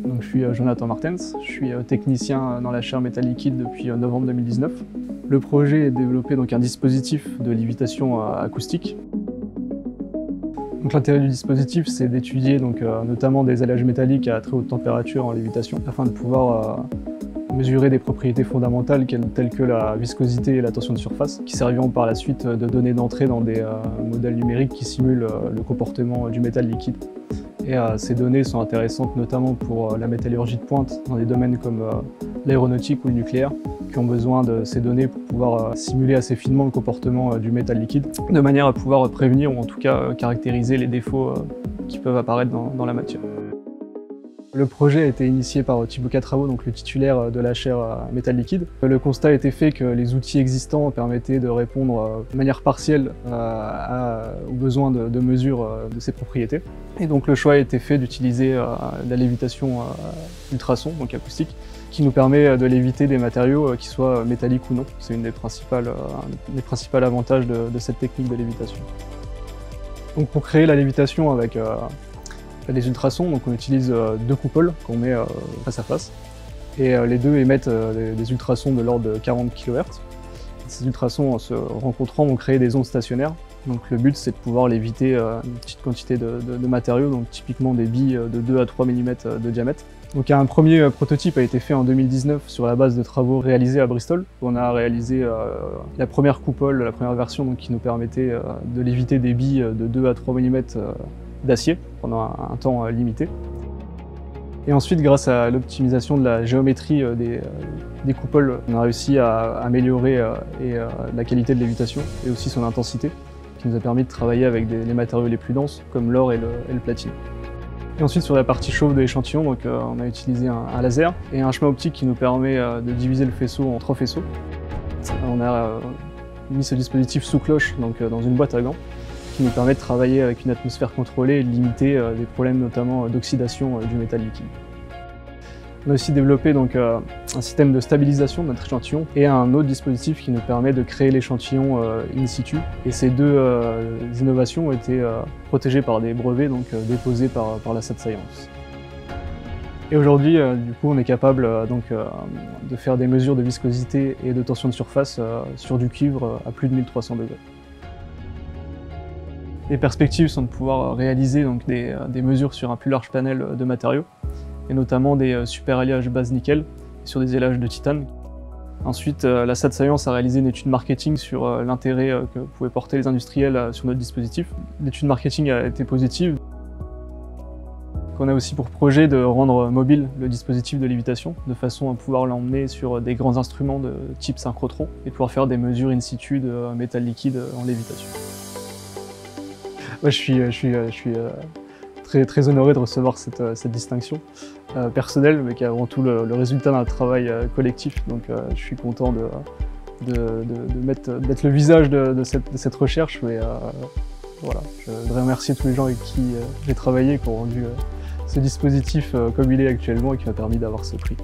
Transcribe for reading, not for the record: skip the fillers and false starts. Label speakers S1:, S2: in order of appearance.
S1: Donc, je suis Jonathan Martens, je suis technicien dans la chaire métal liquide depuis novembre 2019. Le projet est de développer donc un dispositif de lévitation acoustique. L'intérêt du dispositif, c'est d'étudier notamment des alliages métalliques à très haute température en lévitation, afin de pouvoir mesurer des propriétés fondamentales telles que la viscosité et la tension de surface, qui serviront par la suite de données d'entrée dans des modèles numériques qui simulent le comportement du métal liquide. Et ces données sont intéressantes notamment pour la métallurgie de pointe, dans des domaines comme l'aéronautique ou le nucléaire, qui ont besoin de ces données pour pouvoir simuler assez finement le comportement du métal liquide, de manière à pouvoir prévenir ou en tout cas caractériser les défauts qui peuvent apparaître dans la matière. Le projet a été initié par Thibaut Catravo, donc le titulaire de la chaire métal liquide. Le constat a été fait que les outils existants permettaient de répondre de manière partielle aux besoins de mesure de ces propriétés. Et donc le choix a été fait d'utiliser la lévitation ultrasons, donc acoustique, qui nous permet de léviter des matériaux qui soient métalliques ou non. C'est un des principaux avantages de cette technique de lévitation. Donc pour créer la lévitation avec les ultrasons, donc on utilise deux coupoles qu'on met face à face, et les deux émettent des ultrasons de l'ordre de 40 kHz. Ces ultrasons, en se rencontrant, vont créer des ondes stationnaires. Donc le but, c'est de pouvoir léviter une petite quantité de matériaux, donc typiquement des billes de 2 à 3 mm de diamètre. Donc un premier prototype a été fait en 2019 sur la base de travaux réalisés à Bristol. On a réalisé la première coupole, la première version, donc, qui nous permettait de léviter des billes de 2 à 3 mm d'acier pendant un temps limité. Et ensuite, grâce à l'optimisation de la géométrie des coupoles, on a réussi à améliorer la qualité de lévitation et aussi son intensité, qui nous a permis de travailler avec les matériaux les plus denses, comme l'or et le platine. Et ensuite, sur la partie chauve de l'échantillon, on a utilisé un laser et un chemin optique qui nous permet de diviser le faisceau en 3 faisceaux. On a mis ce dispositif sous cloche, dans une boîte à gants, qui nous permet de travailler avec une atmosphère contrôlée et de limiter des problèmes notamment d'oxydation du métal liquide. On a aussi développé un système de stabilisation de notre échantillon et un autre dispositif qui nous permet de créer l'échantillon in situ. Et ces deux innovations ont été protégées par des brevets déposés par la SAT Science. Et aujourd'hui, du coup, on est capable de faire des mesures de viscosité et de tension de surface sur du cuivre à plus de 1300 degrés. Les perspectives sont de pouvoir réaliser des mesures sur un plus large panel de matériaux, et notamment des super alliages base nickel sur des alliages de titane. Ensuite, la SAT Science a réalisé une étude marketing sur l'intérêt que pouvaient porter les industriels sur notre dispositif. L'étude marketing a été positive. On a aussi pour projet de rendre mobile le dispositif de lévitation, de façon à pouvoir l'emmener sur des grands instruments de type synchrotron et pouvoir faire des mesures in situ de métal liquide en lévitation. Ouais, je suis très honoré de recevoir cette distinction personnelle, mais qui est avant tout le résultat d'un travail collectif. Donc je suis content d'être le visage de cette recherche. Mais voilà, je voudrais remercier tous les gens avec qui j'ai travaillé, qui ont rendu ce dispositif comme il est actuellement et qui m'a permis d'avoir ce prix.